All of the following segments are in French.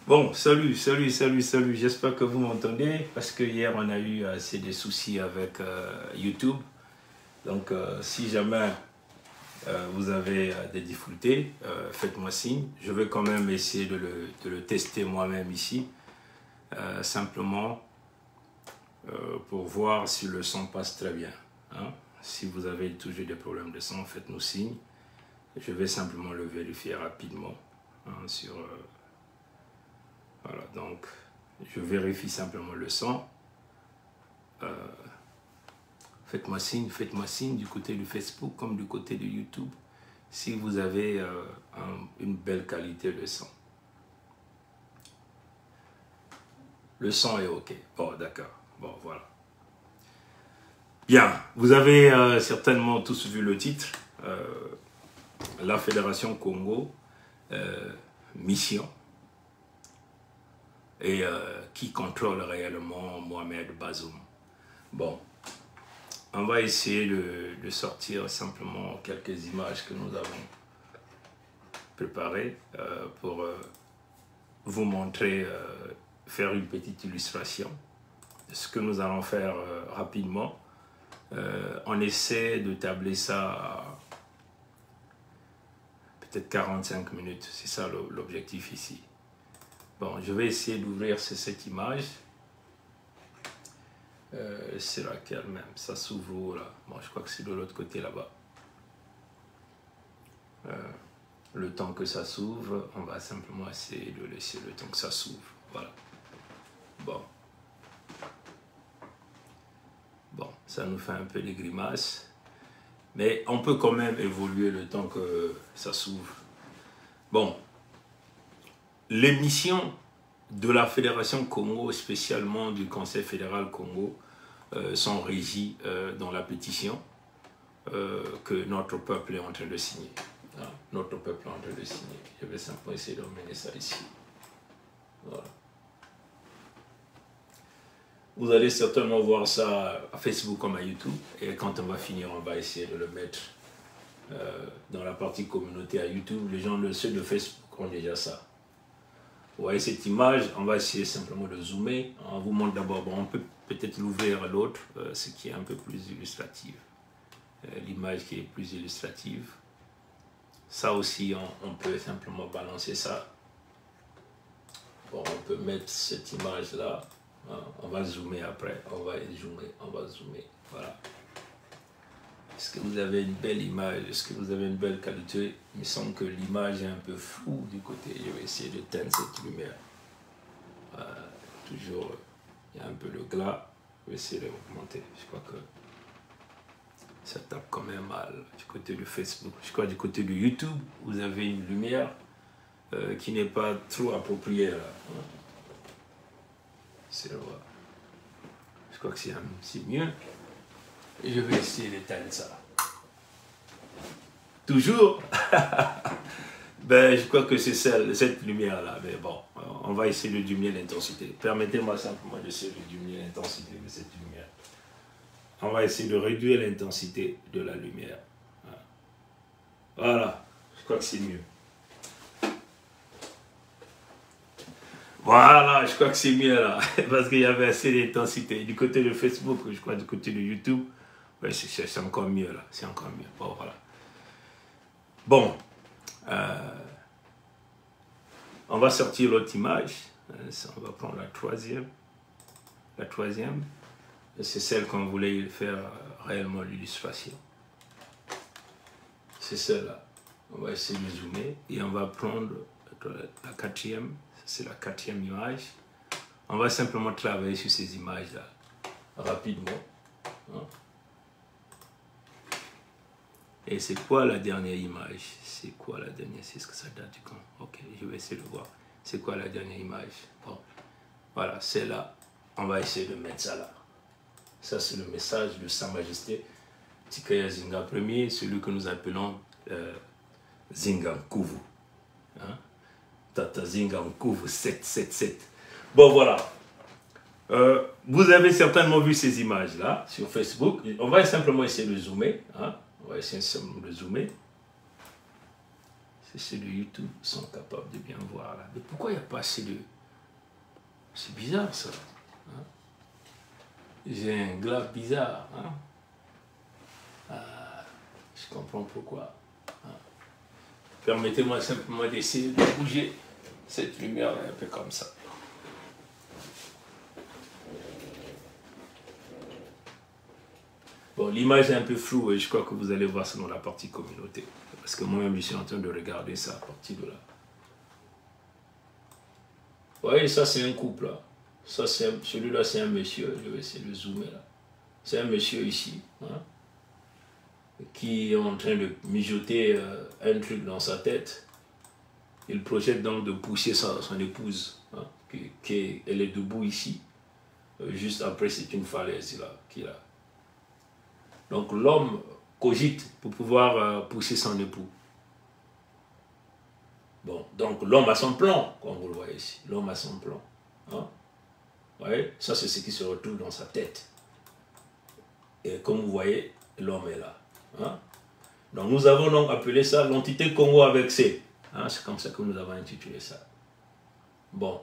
Bon, salut, j'espère que vous m'entendez parce que hier on a eu assez de soucis avec YouTube. Donc si jamais vous avez des difficultés, faites-moi signe. Je vais quand même essayer de le tester moi-même ici, simplement pour voir si le son passe très bien. Hein. Si vous avez toujours des problèmes de son, faites-nous signe. Je vais simplement le vérifier rapidement hein, sur... Voilà, donc je vérifie simplement le son. Faites-moi signe du côté du Facebook comme du côté de YouTube si vous avez une belle qualité de son. Le son est OK. Bon, d'accord. Bon, voilà. Bien, vous avez certainement tous vu le titre. La Fédération Congo, mission. Et qui contrôle réellement Mohamed Bazoum. Bon, on va essayer de sortir simplement quelques images que nous avons préparées pour vous montrer, faire une petite illustration. Ce que nous allons faire rapidement, on essaie de tabler ça à peut-être 45 minutes, c'est ça l'objectif ici. Bon, je vais essayer d'ouvrir cette image. C'est laquelle même? Ça s'ouvre là. Bon, je crois que c'est de l'autre côté là-bas. Le temps que ça s'ouvre, on va simplement essayer de laisser le temps que ça s'ouvre. Voilà. Bon. Bon, ça nous fait un peu des grimaces. Mais on peut quand même évoluer le temps que ça s'ouvre. Bon. Les missions de la Fédération Congo, spécialement du Conseil fédéral Congo, sont régies dans la pétition que notre peuple est en train de signer. Hein? Notre peuple est en train de signer. Je vais simplement essayer de remettre ça ici. Voilà. Vous allez certainement voir ça à Facebook comme à YouTube. Et quand on va finir, on va essayer de le mettre dans la partie communauté à YouTube. Les gens, ceux de Facebook ont déjà ça. Vous voyez cette image, on va essayer simplement de zoomer. On vous montre d'abord, bon, on peut peut-être l'ouvrir à l'autre, ce qui est un peu plus illustratif. L'image qui est plus illustrative. Ça aussi, on peut simplement balancer ça. Bon, on peut mettre cette image-là. On va zoomer après. On va zoomer. Voilà. Est-ce que vous avez une belle image? Est-ce que vous avez une belle qualité? Il me semble que l'image est un peu floue du côté. Je vais essayer de teindre cette lumière. Toujours, il y a un peu de glas. Je vais essayer de augmenter. Je crois que ça tape quand même mal du côté de Facebook. Je crois que du côté de YouTube, vous avez une lumière qui n'est pas trop appropriée. Là. Je crois que c'est mieux. Et je vais essayer d'éteindre ça. Toujours. Ben, je crois que c'est cette lumière-là. Mais bon, on va essayer de diminuer l'intensité. Permettez-moi simplement d'essayer de diminuer l'intensité de cette lumière. On va essayer de réduire l'intensité de la lumière. Voilà. Je crois que c'est mieux. Voilà, je crois que c'est mieux là. Parce qu'il y avait assez d'intensité. Du côté de Facebook, je crois du côté de YouTube. Ouais, c'est encore mieux là, c'est encore mieux. Bon, voilà. Bon, on va sortir l'autre image. On va prendre la troisième. La troisième, c'est celle qu'on voulait faire réellement l'illustration. C'est celle-là. On va essayer de zoomer et on va prendre la quatrième. C'est la quatrième image. On va simplement travailler sur ces images-là rapidement. Hein. Et c'est quoi la dernière image? C'est quoi la dernière? C'est ce que ça date du camp. Ok, je vais essayer de voir. C'est quoi la dernière image? Bon, voilà, c'est là. On va essayer de mettre ça là. Ça, c'est le message de Sa Majesté Tikaya Zinga Ier, celui que nous appelons Zinga Nkuvu. Hein? Tata Zinga Nkuvu 777. Bon, voilà. Vous avez certainement vu ces images-là sur Facebook. On va simplement essayer de zoomer. Hein? On va essayer simplement de zoomer. C'est ceux de YouTube sont capables de bien voir là. Mais pourquoi il n'y a pas assez C'est bizarre ça. Hein? J'ai un glas bizarre. Hein? Je comprends pourquoi. Hein? Permettez-moi simplement d'essayer de bouger cette lumière un peu comme ça. Bon, l'image est un peu floue et je crois que vous allez voir ça dans la partie communauté. Parce que moi-même, je suis en train de regarder ça à partir de là. Vous voyez, ça c'est un couple là. Celui-là c'est un monsieur, je vais essayer de zoomer là. C'est un monsieur ici, hein, qui est en train de mijoter un truc dans sa tête. Il projette donc de pousser son épouse, hein, elle est debout ici. Juste après, c'est une falaise là, qu'il a. Donc l'homme cogite pour pouvoir pousser son époux. Bon, donc l'homme a son plan, comme vous le voyez ici. L'homme a son plan. Hein? Vous voyez, ça c'est ce qui se retrouve dans sa tête. Et comme vous voyez, l'homme est là. Hein? Donc nous avons donc appelé ça l'entité Congo avec C. Hein? C'est comme ça que nous avons intitulé ça. Bon,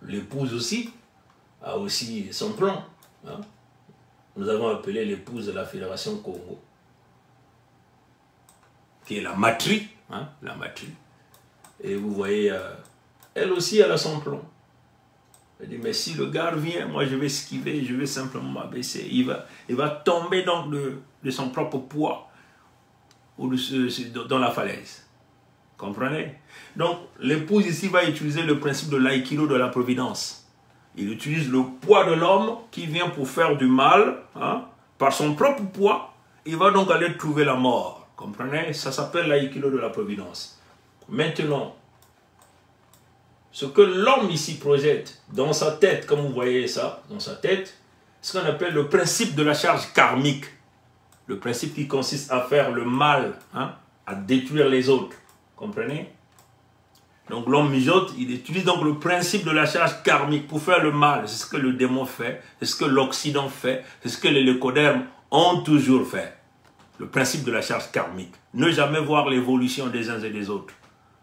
l'épouse aussi a aussi son plan. Hein? Nous avons appelé l'épouse de la Fédération Congo, qui est la matrie, hein? La matrie. Et vous voyez, elle aussi, elle a son plan. Elle dit, mais si le gars vient, moi je vais esquiver, je vais simplement m'abaisser. Il va tomber donc de son propre poids ou dans la falaise. Comprenez? Donc, l'épouse ici va utiliser le principe de l'aïkido de la providence. Il utilise le poids de l'homme qui vient pour faire du mal, hein, par son propre poids. Il va donc aller trouver la mort. Comprenez? Ça s'appelle l'aïkido de la providence. Maintenant, ce que l'homme ici projette dans sa tête, comme vous voyez ça, dans sa tête, ce qu'on appelle le principe de la charge karmique. Le principe qui consiste à faire le mal, hein, à détruire les autres. Comprenez? Donc l'homme mijote, il utilise donc le principe de la charge karmique pour faire le mal. C'est ce que le démon fait, c'est ce que l'Occident fait, c'est ce que les lécodermes ont toujours fait. Le principe de la charge karmique. Ne jamais voir l'évolution des uns et des autres.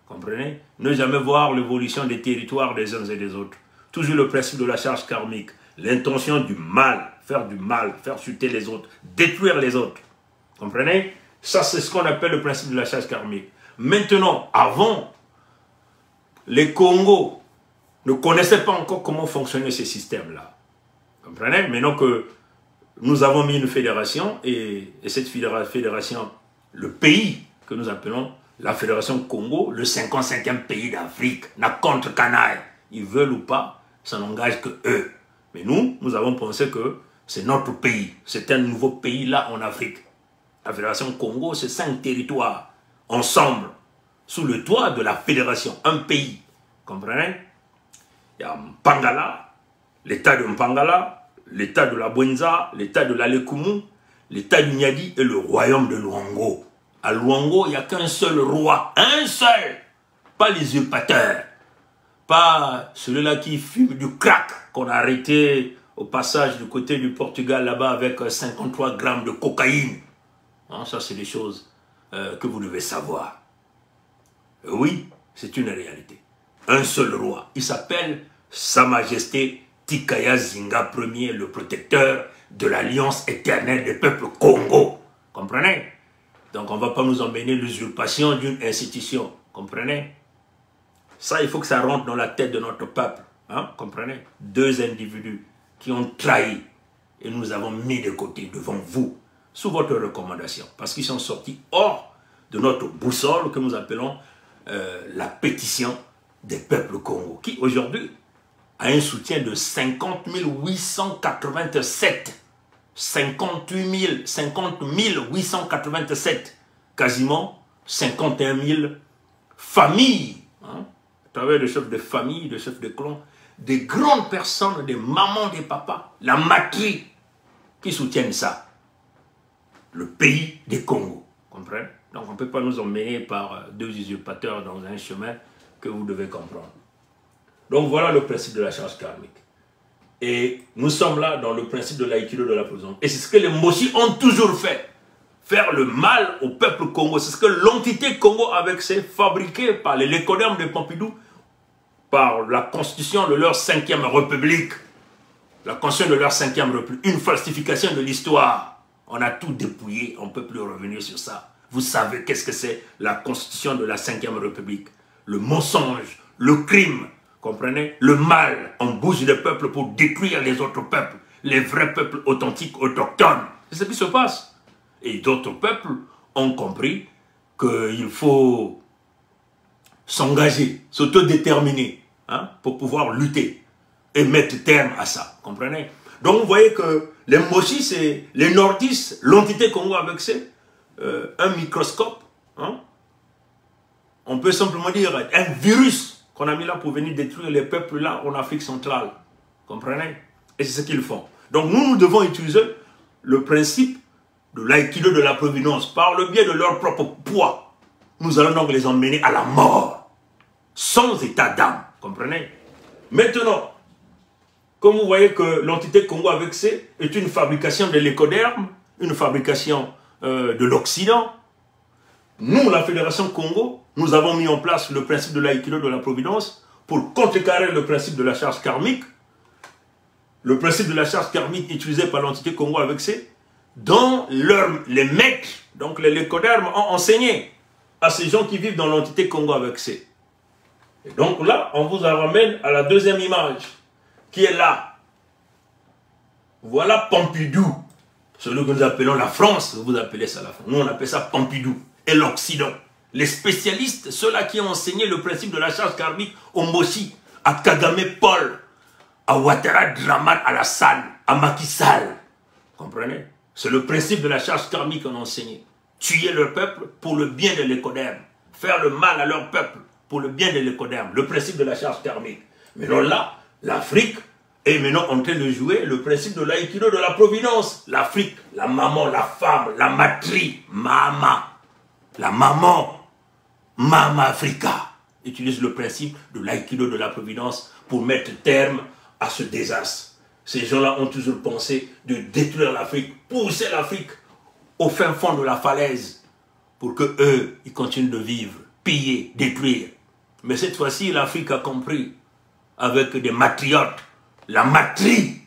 Comprenez? Ne jamais voir l'évolution des territoires des uns et des autres. Toujours le principe de la charge karmique. L'intention du mal, faire chuter les autres, détruire les autres. Comprenez? Ça, c'est ce qu'on appelle le principe de la charge karmique. Maintenant, avant, les Congos ne connaissaient pas encore comment fonctionnait ce système-là. Comprenez? Maintenant que nous avons mis une fédération, et cette fédération, le pays que nous appelons la Fédération Congo, le 55e pays d'Afrique, n'a contre canaille. Ils veulent ou pas, ça n'engage que eux. Mais nous avons pensé que c'est notre pays. C'est un nouveau pays là en Afrique. La Fédération Congo, c'est 5 territoires, ensemble, sous le toit de la Fédération, un pays. Comprenez? Il y a Mpangala, l'état de Mpangala, l'état de la Bwenza, l'état de l'Alekumu, l'état du Niadi et le royaume de Luango. À Luango, il n'y a qu'un seul roi, un seul, pas les usurpateurs, pas celui-là qui fume du crack qu'on a arrêté au passage du côté du Portugal là-bas avec 53 grammes de cocaïne. Hein, ça, c'est des choses que vous devez savoir. Oui, c'est une réalité. Un seul roi, il s'appelle Sa Majesté Tikaya Zinga Ier, le protecteur de l'Alliance éternelle des peuples Congo. Comprenez? Donc on ne va pas nous emmener l'usurpation d'une institution. Comprenez? Ça, il faut que ça rentre dans la tête de notre peuple. Hein? Comprenez? 2 individus qui ont trahi et nous avons mis de côté devant vous, sous votre recommandation. Parce qu'ils sont sortis hors de notre boussole que nous appelons la pétition des peuples Congo, qui aujourd'hui a un soutien de 50 887. 50 887, quasiment 51 000 familles, hein, à travers des chefs de famille, des chefs de clan, des grandes personnes, des mamans, des papas, la matrie qui soutiennent ça. Le pays des Congo, comprenez? Donc on ne peut pas nous emmener par 2 usurpateurs dans un chemin que vous devez comprendre. Donc voilà le principe de la charge karmique. Et nous sommes là dans le principe de l'aïkido de la prison. Et c'est ce que les Moshi ont toujours fait. Faire le mal au peuple Congo. C'est ce que l'entité Congo avec ses fabriqués par les lécodermes de Pompidou par la constitution de leur 5e république. La constitution de leur 5e république. Une falsification de l'histoire. On a tout dépouillé, on ne peut plus revenir sur ça. Vous savez qu'est-ce que c'est la constitution de la 5e république. Le mensonge, le crime, comprenez? Le mal, on bouge les peuples pour détruire les autres peuples. Les vrais peuples authentiques, autochtones. C'est ce qui se passe. Et d'autres peuples ont compris qu'il faut s'engager, s'autodéterminer, hein, pour pouvoir lutter et mettre terme à ça. Comprenez? Donc vous voyez que les Moshi, c'est les nordistes, l'entité Congo avec c'est un microscope. Hein. On peut simplement dire un virus qu'on a mis là pour venir détruire les peuples là en Afrique centrale. Comprenez? Et c'est ce qu'ils font. Donc nous devons utiliser le principe de l'aïkido de la providence par le biais de leur propre poids. Nous allons donc les emmener à la mort, sans état d'âme. Comprenez? Maintenant, comme vous voyez que l'entité Congo avec C est une fabrication de l'écoderme, une fabrication de l'Occident, nous, la Fédération Congo, nous avons mis en place le principe de l'aïkido de la providence pour contrecarrer le principe de la charge karmique. Le principe de la charge karmique utilisé par l'entité Congo avec C, dont les maîtres, donc les lécodermes, ont enseigné à ces gens qui vivent dans l'entité Congo avec C. Et donc là, on vous ramène à la deuxième image, qui est là. Voilà Pompidou, celui que nous appelons la France, vous appelez ça la France. Nous, on appelle ça Pompidou, et l'Occident. Les spécialistes, ceux-là qui ont enseigné le principe de la charge karmique au Moshi, à Kagame Paul, à Ouattara Draman Alassane, à Macky Sall. Comprenez? C'est le principe de la charge karmique qu'on a enseigné. Tuer le peuple pour le bien de l'écoderme. Faire le mal à leur peuple pour le bien de l'écoderme. Le principe de la charge karmique. Maintenant là, l'Afrique est maintenant en train de jouer le principe de l'aïkido de la providence. L'Afrique, la maman, la femme, la matrie, mama. La maman, Mama Africa, utilise le principe de l'aïkido de la providence pour mettre terme à ce désastre. Ces gens-là ont toujours pensé de détruire l'Afrique, pousser l'Afrique au fin fond de la falaise pour que eux, ils continuent de vivre, piller, détruire. Mais cette fois-ci, l'Afrique a compris avec des matriotes, la matrie.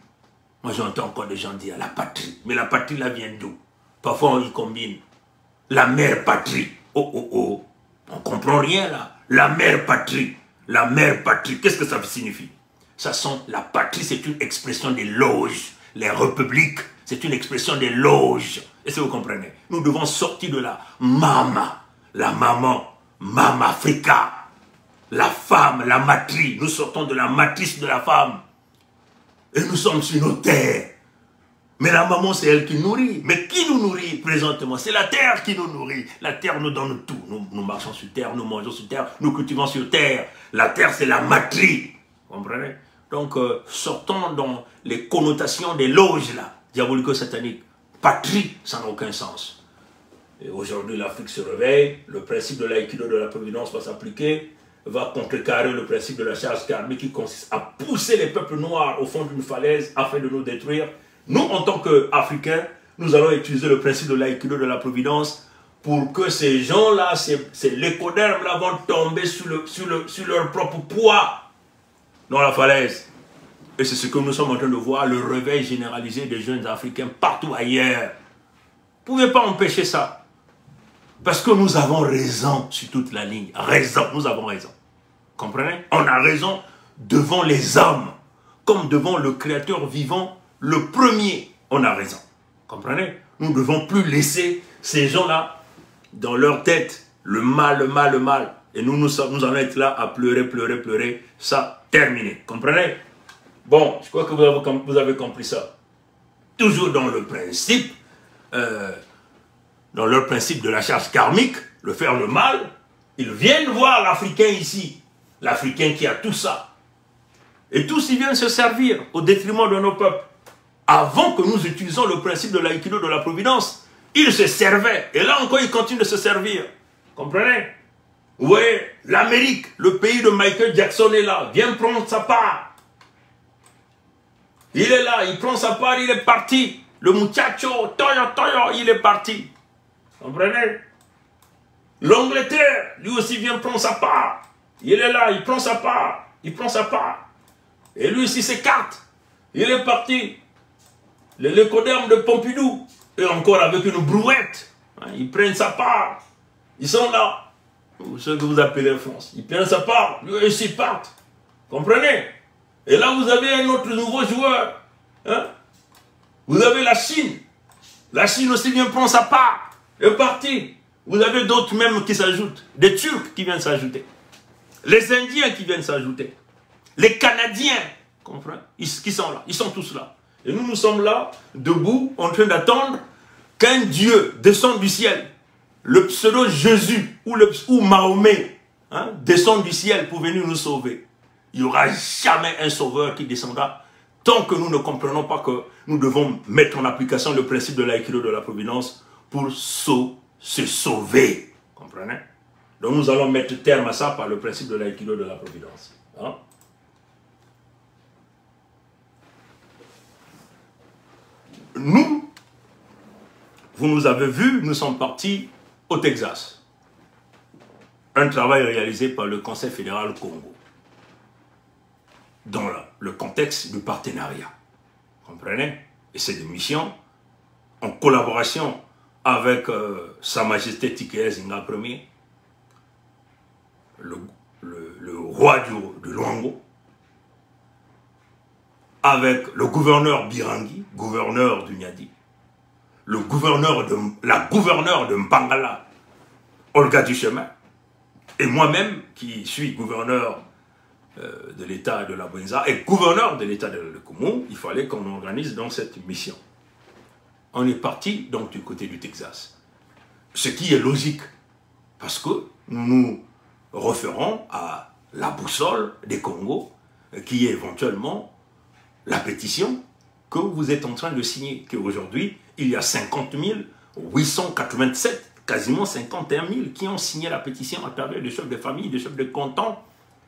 Moi, j'entends encore des gens dire la patrie. Mais la patrie, là, vient d'où? Parfois, on y combine la mère patrie. Oh, oh, oh. On ne comprend rien, là. La mère patrie. La mère patrie. Qu'est-ce que ça signifie? Ça sent, la patrie, c'est une expression des loges. Les républiques, c'est une expression des loges. Est-ce que vous comprenez? Nous devons sortir de la mama. La maman. Mama Africa. La femme, la matrie. Nous sortons de la matrice de la femme. Et nous sommes sur nos terres. Mais la maman, c'est elle qui nourrit. Mais qui nous nourrit présentement? C'est la terre qui nous nourrit. La terre nous donne tout. Nous marchons sur terre, nous mangeons sur terre, nous cultivons sur terre. La terre, c'est la matrie. Vous comprenez? Donc, sortons dans les connotations des loges, là, diabolico-sataniques. Patrie, ça n'a aucun sens. Et aujourd'hui, l'Afrique se réveille. Le principe de l'aïkido de la providence va s'appliquer. Va contrecarrer le principe de la charge karmique qui consiste à pousser les peuples noirs au fond d'une falaise afin de nous détruire. Nous, en tant qu'Africains, nous allons utiliser le principe de l'aïkido de la providence pour que ces gens-là, ces lécodermes-là vont tomber sur leur propre poids dans la falaise. Et c'est ce que nous sommes en train de voir, le réveil généralisé des jeunes Africains partout ailleurs. Vous ne pouvez pas empêcher ça. Parce que nous avons raison sur toute la ligne. Raison, nous avons raison. Comprenez? On a raison devant les hommes, comme devant le Créateur vivant. Le premier, on a raison. Comprenez? Nous ne devons plus laisser ces gens-là dans leur tête. Le mal, le mal, le mal. Et nous allons être là à pleurer, pleurer, pleurer. Ça, terminé. Comprenez? Bon, je crois que vous avez compris ça. Toujours dans le principe, dans leur principe de la charge karmique, le faire le mal, ils viennent voir l'Africain ici. L'Africain qui a tout ça. Et tous, ils viennent se servir au détriment de nos peuples. Avant que nous utilisions le principe de l'aïkido de la providence, ils se servaient. Et là encore, ils continuent de se servir. Comprenez? Vous voyez, l'Amérique, le pays de Michael Jackson est là. Viens prendre sa part. Il est là, il prend sa part, il est parti. Le muchacho, toyo, il est parti. Comprenez? L'Angleterre, lui aussi vient prendre sa part. Il est là, il prend sa part. Il prend sa part. Et lui aussi s'écarte. Il est parti. L'écoderme de Pompidou. Et encore avec une brouette. Ils prennent sa part. Ils sont là. Ce que vous appelez France. Ils prennent sa part. Lui aussi ils partent. Comprenez? Et là vous avez un autre nouveau joueur. Vous avez la Chine. La Chine aussi vient prendre sa part. Elle est partie. Vous avez d'autres même qui s'ajoutent. Des Turcs qui viennent s'ajouter. Les Indiens qui viennent s'ajouter. Les Canadiens. Comprenez? Qui sont là. Ils sont tous là. Et nous sommes là, debout, en train d'attendre qu'un Dieu descende du ciel. Le pseudo Jésus ou Mahomet descende du ciel pour venir nous sauver. Il n'y aura jamais un sauveur qui descendra tant que nous ne comprenons pas que nous devons mettre en application le principe de l'aïkido de la providence pour se sauver. Comprenez? Donc nous allons mettre terme à ça par le principe de l'aïkido de la providence. Nous, vous nous avez vus, nous sommes partis au Texas. Un travail réalisé par le Conseil fédéral Congo. Dans le contexte du partenariat. Comprenez? Et c'est une mission en collaboration avec Sa Majesté Tike Zinga Ier, le roi du Luango, avec le gouverneur Birangi, gouverneur du Niadi, la gouverneure de Mpangala, Olga Duchemin, et moi-même qui suis gouverneur de l'État de la Bouenza et gouverneur de l'État de l'Ekoumou, il fallait qu'on organise donc cette mission. On est parti donc du côté du Texas. Ce qui est logique, parce que nous nous référons à la boussole des Congos, qui est éventuellement la pétition que vous êtes en train de signer, qu'aujourd'hui, il y a 50 887, quasiment 51 000 qui ont signé la pétition à travers des chefs de famille, des chefs de canton,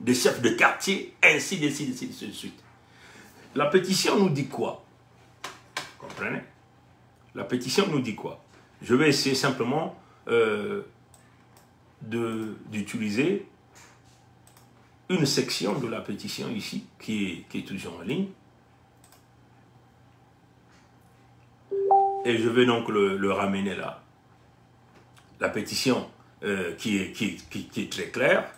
des chefs de quartier, ainsi de suite. La pétition nous dit quoi? Comprenez? La pétition nous dit quoi? Je vais essayer simplement d'utiliser une section de la pétition ici, qui est toujours en ligne. Et je vais donc le ramener là. La pétition qui est très claire,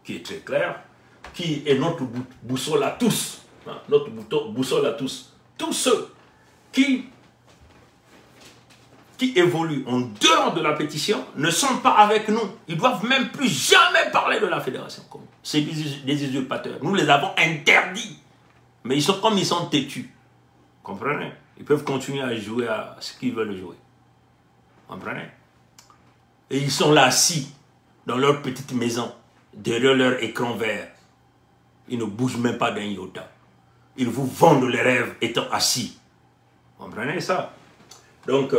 qui est notre boussole à tous, notre boussole à tous. Tous ceux qui évoluent en dehors de la pétition ne sont pas avec nous. Ils ne doivent même plus jamais parler de la fédération. C'est des usurpateurs. Nous les avons interdits. Mais ils sont têtus. Comprenez? Ils peuvent continuer à jouer à ce qu'ils veulent jouer. Comprenez? Et ils sont là assis dans leur petite maison, derrière leur écran vert. Ils ne bougent même pas d'un iota. Ils vous vendent les rêves étant assis. Comprenez ça? Donc,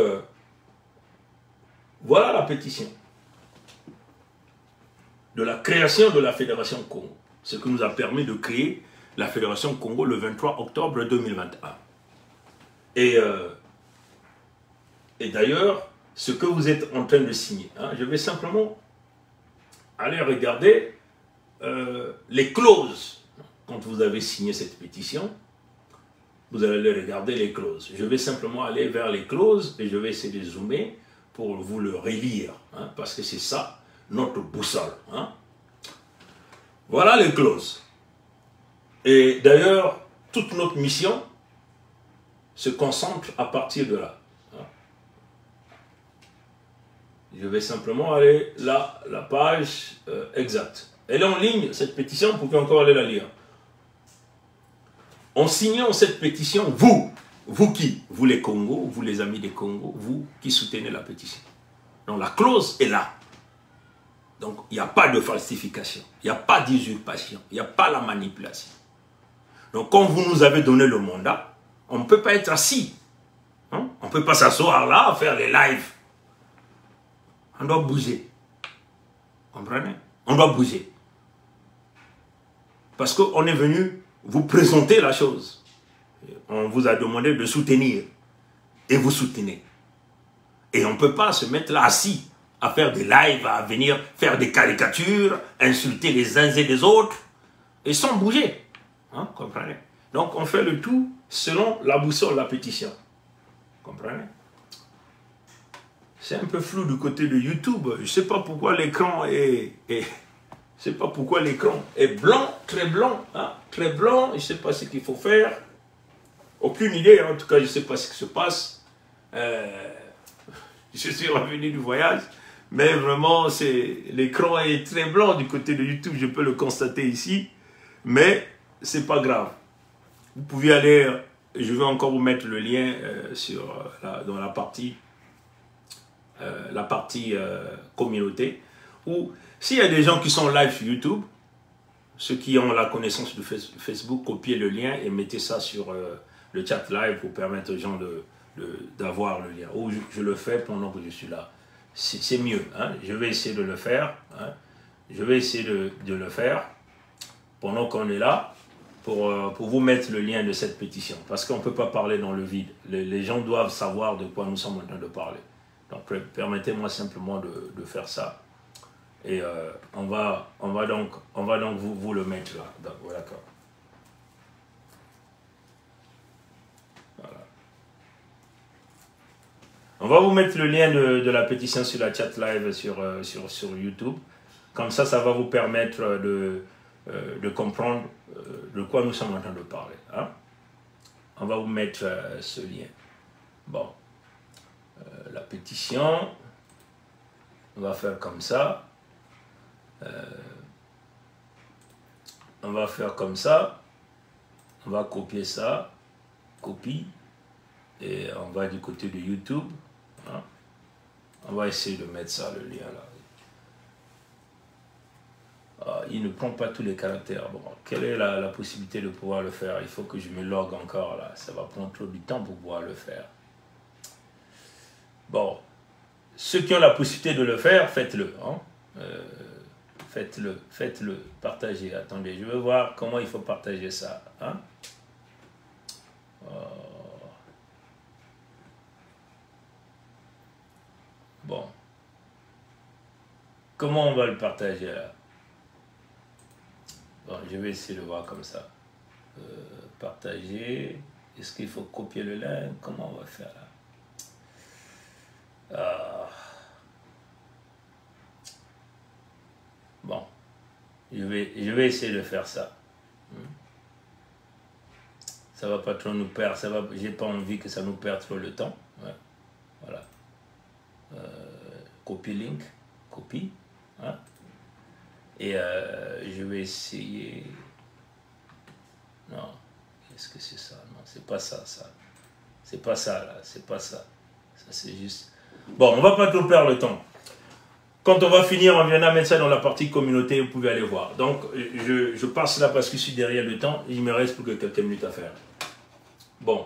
voilà la pétition de la création de la Fédération Congo. Ce qui nous a permis de créer la Fédération Congo le 23 octobre 2021. Et d'ailleurs, ce que vous êtes en train de signer, je vais simplement aller regarder les clauses. Quand vous avez signé cette pétition, vous allez regarder les clauses. Je vais simplement aller vers les clauses et je vais essayer de zoomer pour vous le relire, parce que c'est ça notre boussole. Voilà les clauses. Et d'ailleurs, toute notre mission se concentre à partir de là. Je vais simplement aller là, la page exacte. Elle est en ligne, cette pétition, vous pouvez encore aller la lire. En signant cette pétition, vous qui? Vous les Congos, vous les amis des Congos, vous qui soutenez la pétition. Donc la clause est là. Donc il n'y a pas de falsification, il n'y a pas d'usurpation, il n'y a pas la manipulation. Donc quand vous nous avez donné le mandat, on ne peut pas être assis. On ne peut pas s'asseoir là, faire les lives. On doit bouger. Comprenez? On doit bouger. Parce qu'on est venu vous présenter la chose. On vous a demandé de soutenir. Et vous soutenez. Et on ne peut pas se mettre là assis à faire des lives, à venir faire des caricatures, insulter les uns et les autres. et sans bouger. Hein, comprenez? Donc, on fait le tout selon la boussole, la pétition. Comprenez? C'est un peu flou du côté de YouTube. Je ne sais pas pourquoi l'écran est blanc, hein, très blanc. Je ne sais pas ce qu'il faut faire. Aucune idée, en tout cas, je ne sais pas ce qui se passe. Je suis revenu du voyage, mais vraiment, l'écran est très blanc du côté de YouTube, je peux le constater ici, mais c'est pas grave. Vous pouvez aller, je vais encore vous mettre le lien dans la partie communauté, où s'il y a des gens qui sont live sur YouTube, ceux qui ont la connaissance de Facebook, copiez le lien et mettez ça sur le chat live pour permettre aux gens d'avoir le lien. Ou je le fais pendant que je suis là. C'est mieux. Hein? Je vais essayer de le faire. Hein? Je vais essayer de le faire pendant qu'on est là pour vous mettre le lien de cette pétition. Parce qu'on ne peut pas parler dans le vide. Les gens doivent savoir de quoi nous sommes en train de parler. Donc permettez-moi simplement de faire ça. Et on va donc vous le mettre là. D'accord. Voilà. On va vous mettre le lien de la pétition sur la chat live sur YouTube. Comme ça, ça va vous permettre de comprendre de quoi nous sommes en train de parler. Hein? On va vous mettre ce lien. Bon. La pétition, on va faire comme ça. On va faire comme ça. On va copier ça. Copie. Et on va du côté de YouTube. Hein? On va essayer de mettre ça, le lien là. Ah, il ne prend pas tous les caractères. Bon, quelle est la possibilité de pouvoir le faire? Il faut que je me logue encore là. Ça va prendre trop du temps pour pouvoir le faire. Bon, ceux qui ont la possibilité de le faire, faites-le. Hein? Faites-le, partagez. Attendez, je veux voir comment il faut partager ça. Hein? Bon. Comment on va le partager là? Bon, je vais essayer de voir comme ça. Partager. Est-ce qu'il faut copier le lien? Comment on va faire là? Bon. Je vais essayer de faire ça. Ça va pas trop nous perdre. J'ai pas envie que ça nous perde trop le temps. Ouais. Voilà. Copy link. Copie. Hein? Et je vais essayer. Non. Qu'est-ce que c'est ça? Non, c'est pas ça, ça. C'est pas ça, là. C'est pas ça. Ça, c'est juste. Bon, on va pas trop perdre le temps. Quand on va finir, on viendra mettre ça dans la partie communauté, vous pouvez aller voir. Donc, je passe là parce que je suis derrière le temps. Il me reste plus que quelques minutes à faire. Bon.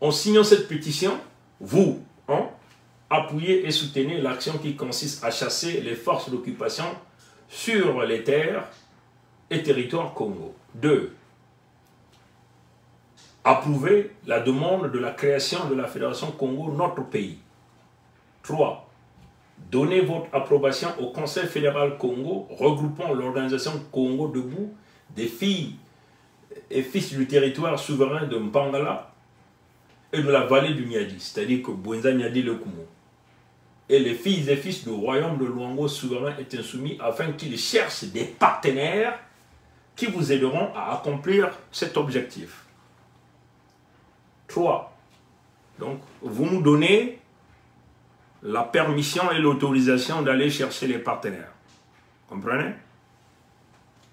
En signant cette pétition, vous, hein, appuyez et soutenez l'action qui consiste à chasser les forces d'occupation sur les terres et territoires Congo. 2. Approuvez la demande de la création de la Fédération Congo, notre pays. 3. Donnez votre approbation au Conseil fédéral Congo, regroupant l'organisation Congo Debout, des filles et fils du territoire souverain de Mpangala et de la vallée du Niadi, c'est-à-dire que Bwenza Niadi le Kumo. Et les filles et fils du royaume de Luango souverain est insoumis afin qu'ils cherchent des partenaires qui vous aideront à accomplir cet objectif. 3. Donc, vous nous donnez la permission et l'autorisation d'aller chercher les partenaires. Comprenez?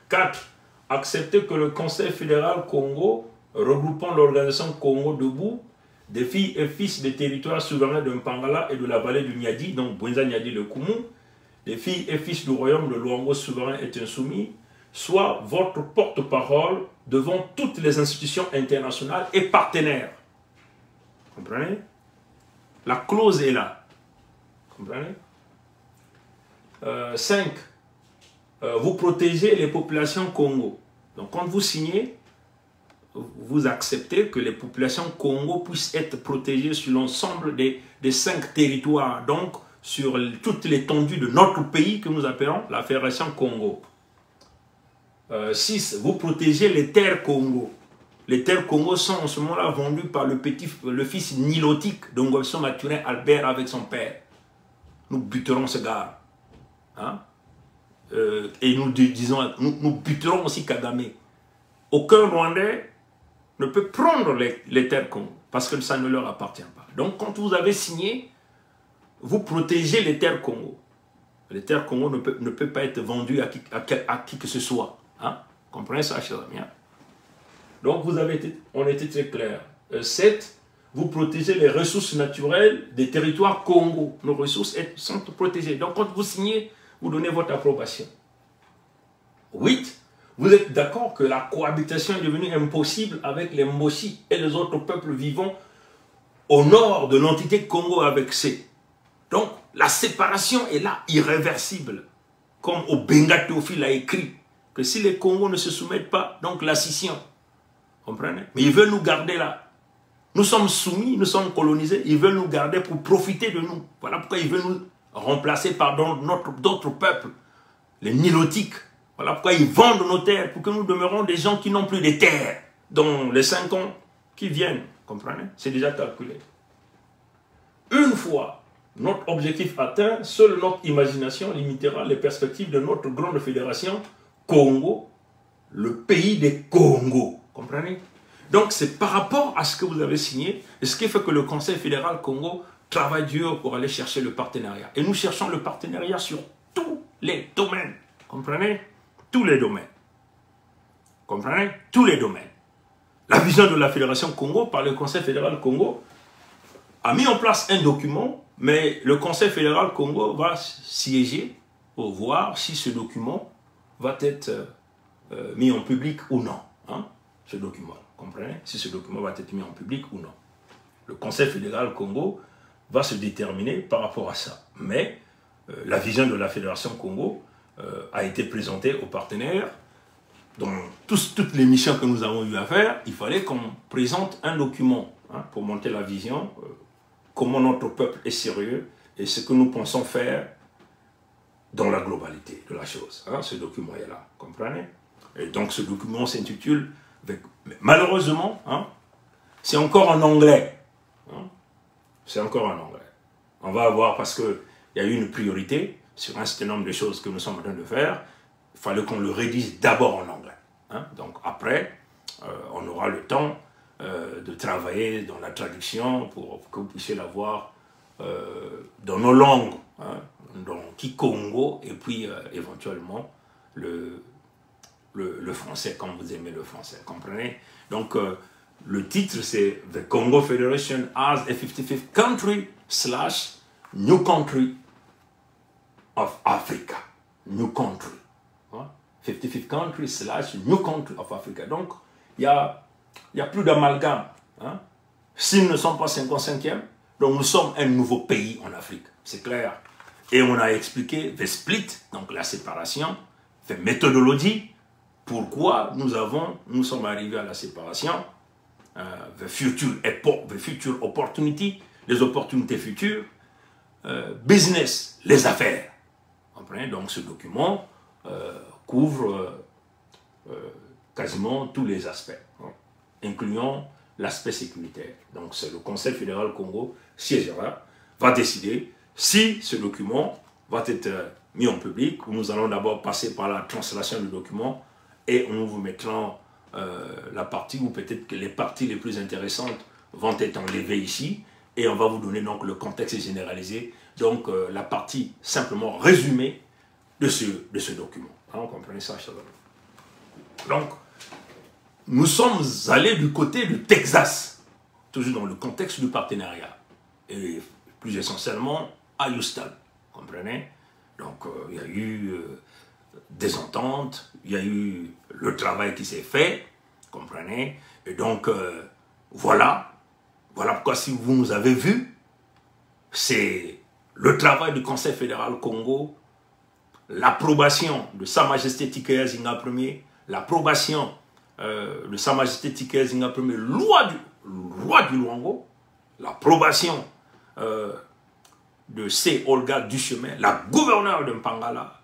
4. Acceptez que le Conseil fédéral Congo, regroupant l'organisation Congo Debout, des filles et fils des territoires souverains de Mpangala et de la vallée du Niadi, donc Bwenza Niadi le Koumou, des filles et fils du royaume de Luango souverain est insoumis, soit votre porte-parole devant toutes les institutions internationales et partenaires. Comprenez? La clause est là. Comprenez? 5. Vous protégez les populations Congo. Donc quand vous signez, vous acceptez que les populations Congo puissent être protégées sur l'ensemble des 5 territoires, donc sur toute l'étendue de notre pays que nous appelons la Fédération Congo. 6. Vous protégez les terres Congo. Les terres Congo sont en ce moment-là vendues par le fils nilotique de Ngolso Maturin Albert avec son père. Nous buterons ce gars. Hein? Et nous disons, nous buterons aussi Kagame. Aucun Rwandais ne peut prendre les terres Congo parce que ça ne leur appartient pas. Donc quand vous avez signé, vous protégez les terres Congo. Les terres Congo ne peuvent pas être vendues à qui que ce soit. Hein? Comprenez ça, chers amis? Hein? Donc on était très clair. 7. Vous protégez les ressources naturelles des territoires Congo. Nos ressources sont protégées. Donc quand vous signez, vous donnez votre approbation. 8. Vous êtes d'accord que la cohabitation est devenue impossible avec les Mboshi et les autres peuples vivant au nord de l'entité Congo avec C. Donc la séparation est là, irréversible. Comme Obenga Théophile a écrit, que si les Congos ne se soumettent pas, donc la scission. Comprenez? Mais ils veulent nous garder là. Nous sommes soumis, nous sommes colonisés, ils veulent nous garder pour profiter de nous. Voilà pourquoi ils veulent nous remplacer par d'autres peuples, les nilotiques. Voilà pourquoi ils vendent nos terres, pour que nous demeurons des gens qui n'ont plus de terres dans les 5 ans qui viennent. Comprenez? C'est déjà calculé. Une fois notre objectif atteint, seule notre imagination limitera les perspectives de notre grande fédération Congo, le pays des Congo. Comprenez? Donc c'est par rapport à ce que vous avez signé, et ce qui fait que le Conseil fédéral Congo travaille dur pour aller chercher le partenariat. Et nous cherchons le partenariat sur tous les domaines. Comprenez? Tous les domaines. Comprenez? Tous les domaines. La vision de la Fédération Congo par le Conseil fédéral Congo a mis en place un document, mais le Conseil fédéral Congo va siéger pour voir si ce document va être mis en public ou non. Hein? Ce document, comprenez? Si ce document va être mis en public ou non. Le Conseil fédéral Congo va se déterminer par rapport à ça. Mais la vision de la Fédération Congo a été présentée aux partenaires. Dans toutes les missions que nous avons eu à faire, il fallait qu'on présente un document pour monter la vision, comment notre peuple est sérieux et ce que nous pensons faire dans la globalité de la chose. Hein, ce document est là, comprenez? Et donc ce document s'intitule, malheureusement, hein, c'est encore en anglais. Hein, c'est encore en anglais. On va voir parce qu'il y a eu une priorité sur un certain nombre de choses que nous sommes en train de faire. Il fallait qu'on le rédige d'abord en anglais. Hein, donc après, on aura le temps de travailler dans la traduction pour que vous puissiez l'avoir dans nos langues, hein, dans Kikongo et puis éventuellement le français, comme vous aimez le français, comprenez? Donc le titre c'est The Congo Federation as a 55th country / new country of Africa. New country. Hein? 55th country / new country of Africa. Donc il y a plus d'amalgame. Hein? S'ils ne sont pas 55e, donc nous sommes un nouveau pays en Afrique, c'est clair. Et on a expliqué the split, donc la séparation, the méthodologie, pourquoi nous sommes arrivés à la séparation, the future opportunity, les opportunités futures, business, les affaires. Vous comprenez? Donc ce document couvre quasiment tous les aspects, hein, incluant l'aspect sécuritaire. Donc c'est le Conseil fédéral Congo siégera, va décider si ce document va être mis en public. Nous allons d'abord passer par la translation du document et nous vous mettrons la partie où peut-être que les parties les plus intéressantes vont être enlevées ici et on va vous donner donc le contexte généralisé, donc la partie simplement résumée de ce document. Hein, vous comprenez ça, chers amis? Donc, nous sommes allés du côté du Texas, toujours dans le contexte du partenariat, et plus essentiellement à Houston, comprenez? Donc il y a eu des ententes, il y a eu le travail qui s'est fait, comprenez? Et donc voilà pourquoi si vous nous avez vus, c'est le travail du Conseil fédéral Congo, l'approbation de Sa Majesté Tikaya Zinga Ier, l'approbation de Sa Majesté Tikaya Zinga Ier, roi du Luango, l'approbation de C. Olga Duchemin, la gouverneure de Mpangala,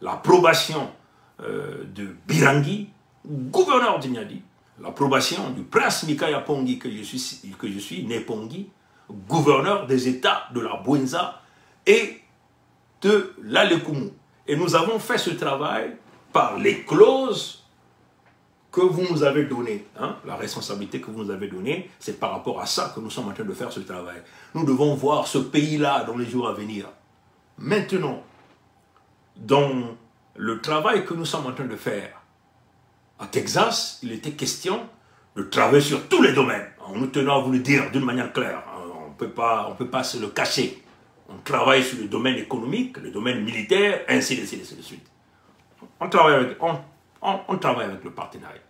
l'approbation de Birangui, gouverneur du Niadi, l'approbation du prince Mikaya Pongi, que je suis né Pongi, gouverneur des États de la Bouenza et de l'Alekumu. Et nous avons fait ce travail par les clauses que vous nous avez données. Hein? La responsabilité que vous nous avez donnée, c'est par rapport à ça que nous sommes en train de faire ce travail. Nous devons voir ce pays-là dans les jours à venir. Maintenant, dans le travail que nous sommes en train de faire, à Texas, il était question de travailler sur tous les domaines. Nous tenons à vous le dire d'une manière claire. On ne peut pas se le cacher. On travaille sur le domaine économique, le domaine militaire, ainsi de suite. On travaille avec le partenariat.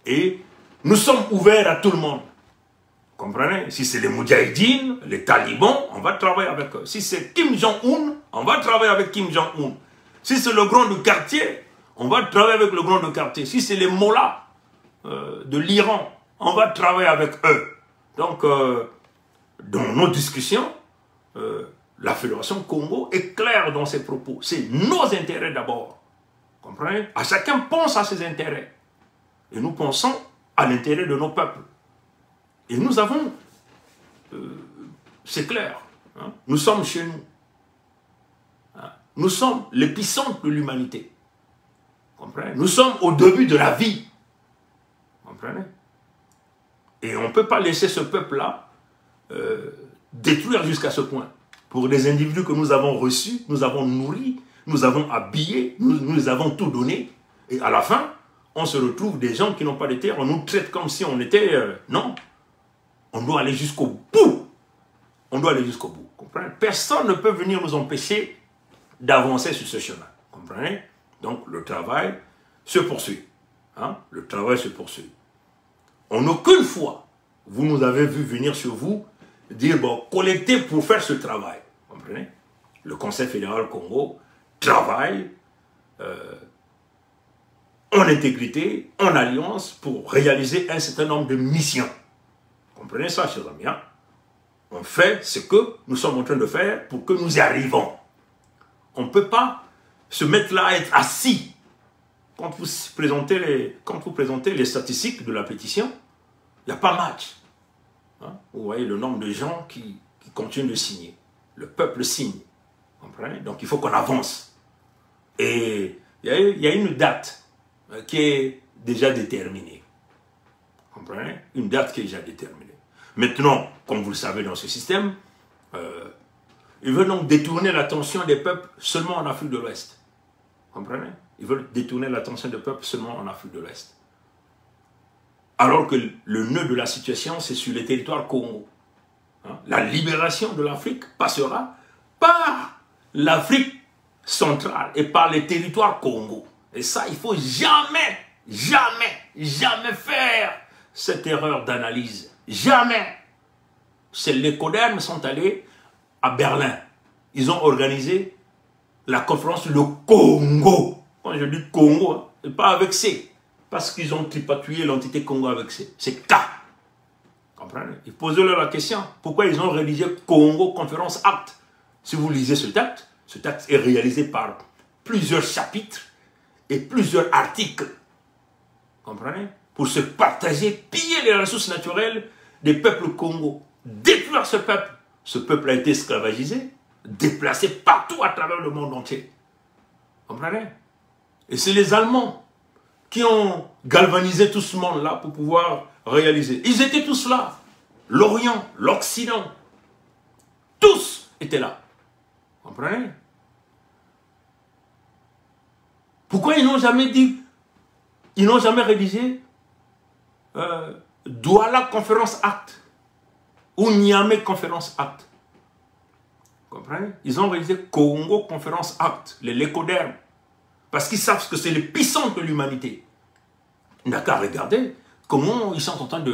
Et nous sommes ouverts à tout le monde. Vous comprenez? Si c'est les Moudjahidines, les talibans, on va travailler avec eux. Si c'est Kim Jong-un, on va travailler avec Kim Jong-un. Si c'est le grand de quartier, on va travailler avec le grand de quartier. Si c'est les mollahs de l'Iran, on va travailler avec eux. Donc, dans nos discussions, la Fédération Congo est claire dans ses propos. C'est nos intérêts d'abord. Vous comprenez? À chacun pense à ses intérêts. Et nous pensons à l'intérêt de nos peuples. Et nous avons, c'est clair, hein, nous sommes chez nous. Hein, nous sommes l'épicentre de l'humanité. Comprenez? Nous sommes au début de la vie. Comprenez? Et on ne peut pas laisser ce peuple-là détruire jusqu'à ce point. Pour des individus que nous avons reçus, nous avons nourris, nous avons habillés, nous avons tout donné. Et à la fin, on se retrouve des gens qui n'ont pas de terre, on nous traite comme si on était... non. On doit aller jusqu'au bout. On doit aller jusqu'au bout. Comprenez? Personne ne peut venir nous empêcher d'avancer sur ce chemin. Comprenez? Donc le travail se poursuit. Hein? Le travail se poursuit. En aucune fois, vous nous avez vu venir sur vous dire, bon, collectez pour faire ce travail. Vous comprenez? Le Conseil fédéral Congo travaille en intégrité, en alliance, pour réaliser un certain nombre de missions. Vous comprenez ça, chers amis? Hein? On fait ce que nous sommes en train de faire pour que nous y arrivons. On ne peut pas se mettre là à être assis. Quand vous présentez les statistiques de la pétition, il n'y a pas match. Hein? Vous voyez le nombre de gens qui continuent de signer. Le peuple signe. Vous comprenez? Donc il faut qu'on avance. Et il y a une date qui est déjà déterminée. Vous comprenez? Une date qui est déjà déterminée. Maintenant, comme vous le savez dans ce système, ils veulent donc détourner l'attention des peuples seulement en Afrique de l'Ouest. Vous comprenez? Ils veulent détourner l'attention des peuples seulement en Afrique de l'Ouest. Alors que le nœud de la situation, c'est sur les territoires Congo. Hein? La libération de l'Afrique passera par l'Afrique centrale et par les territoires Congo. Et ça, il ne faut jamais, jamais, jamais faire cette erreur d'analyse. Jamais. Les Codermes sont allés à Berlin. Ils ont organisé la conférence Le Congo. Quand je dis Congo, hein, c'est pas avec C. Parce qu'ils ont tripatouillé l'entité Congo avec C. C'est K. Comprenez? Ils posez-leur la question. Pourquoi ils ont rédigé Congo Conférence Acte? Si vous lisez ce texte est réalisé par plusieurs chapitres et plusieurs articles. Comprenez? Pour se partager, piller les ressources naturelles des peuples Congo. Détruire ce peuple. Ce peuple a été esclavagisé, déplacé partout à travers le monde entier. Comprenez? Et c'est les Allemands qui ont galvanisé tout ce monde-là pour pouvoir réaliser. Ils étaient tous là. L'Orient, l'Occident, tous étaient là. Comprenez? Pourquoi ils n'ont jamais dit, ils n'ont jamais rédigé Douala Conférence Acte ou Niamey Conférence Acte? Comprenez? Ils ont réalisé Congo Conférence Acte, les Lécodermes. Parce qu'ils savent que c'est l'épicentre de l'humanité. Il n'a qu'à regarder comment ils sont en train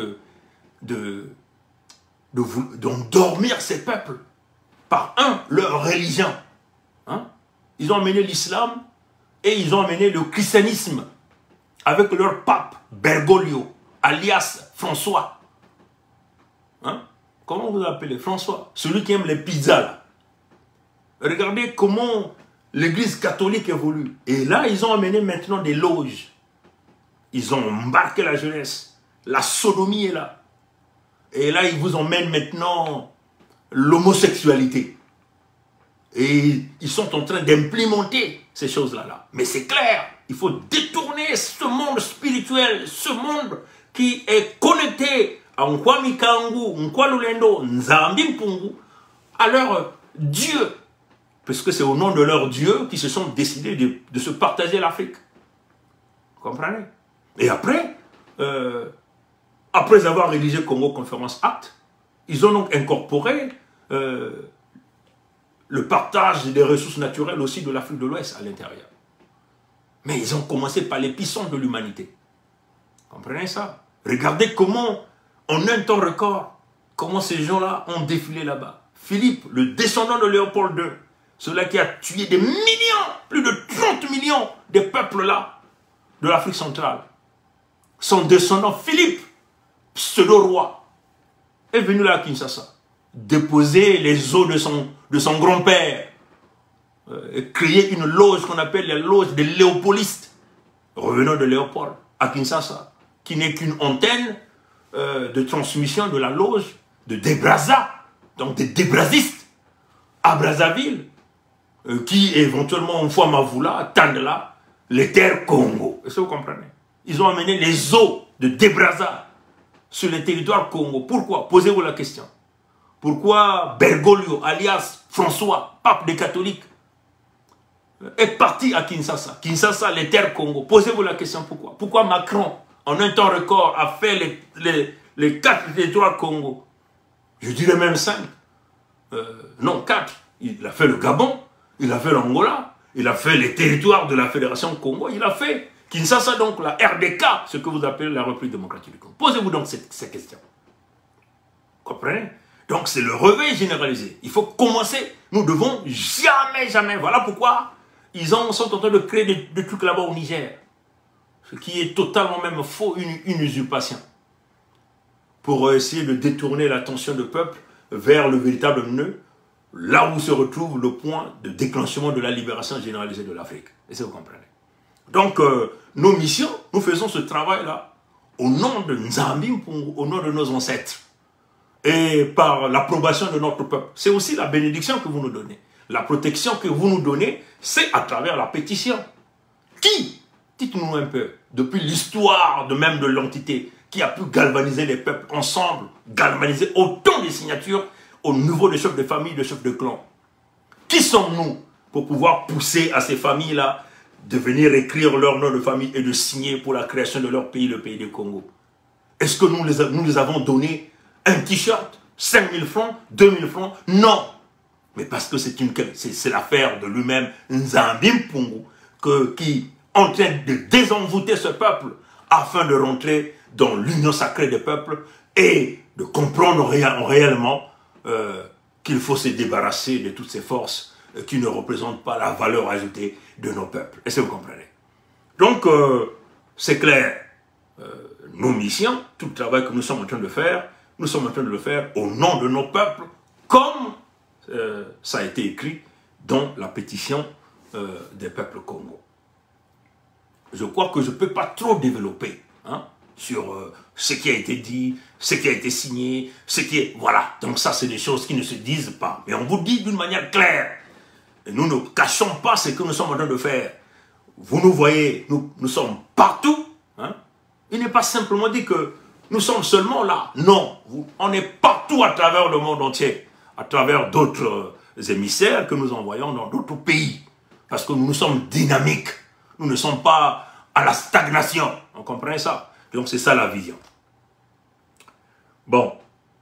d'endormir ces peuples. Par leur religion. Hein? Ils ont amené l'islam et ils ont amené le christianisme avec leur pape Bergoglio, alias François. Hein? Comment vous appelez François? Celui qui aime les pizzas là. Regardez comment l'église catholique évolue. Et là, ils ont amené maintenant des loges. Ils ont embarqué la jeunesse. La sodomie est là. Et là, ils vous emmènent maintenant l'homosexualité. Et ils sont en train d'implémenter ces choses-là. Mais c'est clair, il faut détourner ce monde spirituel, ce monde qui est connecté à Nkwami Kangu, Nkwalulendo, Nzambi Mpungu, à leur Dieu. Parce que c'est au nom de leur Dieu qu'ils se sont décidés de se partager l'Afrique. Vous comprenez? Et après, après avoir rédigé Congo Conférence Act, ils ont donc incorporé le partage des ressources naturelles aussi de l'Afrique de l'Ouest à l'intérieur. Mais ils ont commencé par l'épicentre de l'humanité. Comprenez ça? Regardez comment, en un temps record, comment ces gens-là ont défilé là-bas. Philippe, le descendant de Léopold II, celui qui a tué des millions, plus de 30 millions de peuples là, de l'Afrique centrale. Son descendant Philippe, pseudo-roi, est venu là à Kinshasa, déposer les os de son grand-père, créer une loge qu'on appelle la loge des léopolistes, revenant de Léopold, à Kinshasa, qui n'est qu'une antenne de transmission de la loge de Débraza, donc des Débrasistes, à Brazzaville, qui éventuellement, une fois Mavoula, tendent là, les terres Congo. Est-ce que vous comprenez? Ils ont amené les os de Débraza sur les territoires Congo. Pourquoi? Posez-vous la question. Pourquoi Bergoglio, alias François, pape des catholiques, est parti à Kinshasa? Kinshasa, les terres Congo. Posez-vous la question pourquoi? Pourquoi Macron, en un temps record, a fait les 4 territoires Congo? Je dirais même 5. Non, 4. Il a fait le Gabon, il a fait l'Angola, il a fait les territoires de la Fédération Congo, il a fait Kinshasa, donc la RDK, ce que vous appelez la République démocratique du Congo. Posez-vous donc ces questions. Comprenez? Donc c'est le réveil généralisé. Il faut commencer. Nous devons jamais. Voilà pourquoi ils sont en train de créer des trucs là-bas au Niger. Ce qui est totalement même faux, une usurpation. Pour essayer de détourner l'attention du peuple vers le véritable nœud, là où se retrouve le point de déclenchement de la libération généralisée de l'Afrique. Est-ce que vous comprenez? Donc, nos missions, nous faisons ce travail-là au nom de Nzambi Mpungu, au nom de nos ancêtres. Et par l'approbation de notre peuple. C'est aussi la bénédiction que vous nous donnez. La protection que vous nous donnez, c'est à travers la pétition. Qui, dites-nous un peu, depuis l'histoire même de l'entité, qui a pu galvaniser les peuples ensemble, galvaniser autant de signatures au niveau des chefs de famille, des chefs de clan? Qui sommes-nous pour pouvoir pousser à ces familles-là de venir écrire leur nom de famille et de signer pour la création de leur pays, le pays du Congo? Est-ce que nous les avons donné un t-shirt, 5 000 francs, 2 000 francs? Non. Mais parce que c'est l'affaire de lui-même, Nzambi Mpungu, qui est en train de désenvoûter ce peuple afin de rentrer dans l'union sacrée des peuples et de comprendre réellement qu'il faut se débarrasser de toutes ces forces qui ne représentent pas la valeur ajoutée de nos peuples. Est-ce que vous comprenez? Donc, c'est clair. Nos missions, tout le travail que nous sommes en train de faire, nous sommes en train de le faire au nom de nos peuples, comme ça a été écrit dans la pétition des peuples Congo. Je crois que je ne peux pas trop développer sur ce qui a été dit, ce qui a été signé, ce qui est... Voilà, donc ça c'est des choses qui ne se disent pas. Mais on vous dit d'une manière claire. Et nous ne cachons pas ce que nous sommes en train de faire. Vous nous voyez, nous sommes partout. Il n'est pas simplement dit que nous sommes seulement là. Non, on est partout à travers le monde entier, à travers d'autres émissaires que nous envoyons dans d'autres pays. Parce que nous sommes dynamiques. Nous ne sommes pas à la stagnation. On comprend ça? Donc c'est ça la vision. Bon,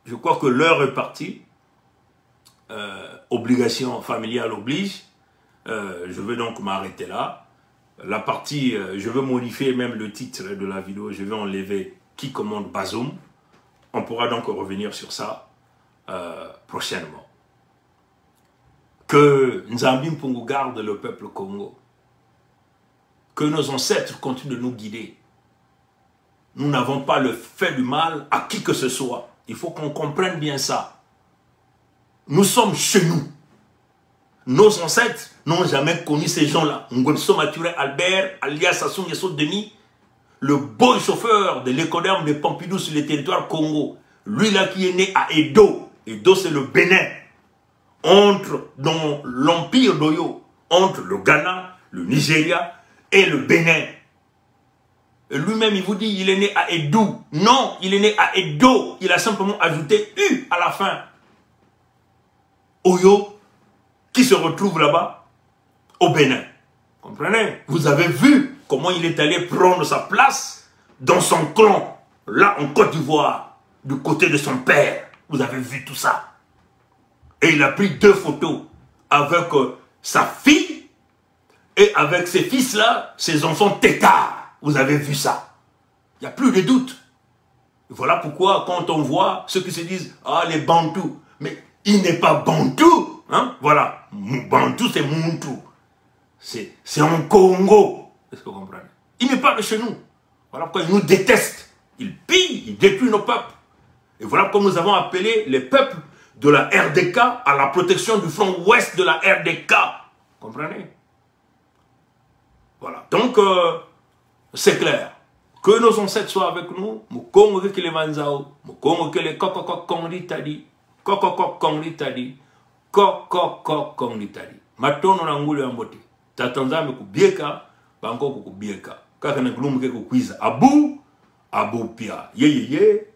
je crois que l'heure est partie. Obligation familiale oblige. Je vais donc m'arrêter là. La partie, je vais modifier même le titre de la vidéo. Je vais enlever qui commande Bazoum. On pourra donc revenir sur ça prochainement. Que Nzambi Mpungu garde le peuple Congo. Que nos ancêtres continuent de nous guider. Nous n'avons pas le fait du mal à qui que ce soit. Il faut qu'on comprenne bien ça. Nous sommes chez nous. Nos ancêtres n'ont jamais connu ces gens-là. Nguesso Mathurin Albert, alias Sassou Nguesso Denis, le beau chauffeur de l'écoderme de Pompidou sur le territoire Congo. Lui là qui est né à Edo. Edo c'est le Bénin. Entre dans l'empire d'Oyo, entre le Ghana, le Nigeria et le Bénin. Lui-même, il vous dit, il est né à Edo. Non, il est né à Edo. Il a simplement ajouté U à la fin. Oyo, qui se retrouve là-bas, au Bénin. Comprenez? Vous avez vu comment il est allé prendre sa place dans son clan, là en Côte d'Ivoire, du côté de son père. Vous avez vu tout ça. Et il a pris 2 photos avec sa fille et avec ses fils-là, ses enfants têtards. Vous avez vu ça. Il n'y a plus de doute. Voilà pourquoi quand on voit ceux qui se disent « Ah, les Bantous », mais il n'est pas Bantou. Hein? Voilà. Bantou, c'est Muntu. C'est en Congo. Est-ce que vous comprenez? Il n'est pas de chez nous. Voilà pourquoi il nous déteste. Il pille, il détruit nos peuples. Et voilà pourquoi nous avons appelé les peuples de la RDK à la protection du front ouest de la RDK. Vous comprenez? Voilà. Donc, c'est clair. Que nos ancêtres soient avec nous. Mukongo que les manzao. Mukongo que les kokokok kongri tadi. Kokokok kongri tadi. Kokokok kongri tadi. Matono na ngulu ya mbote. Tatanzame kubieka. Banko kubieka. Kaka na gulumu ke kukwiza. Abu. Abu pia. Ye.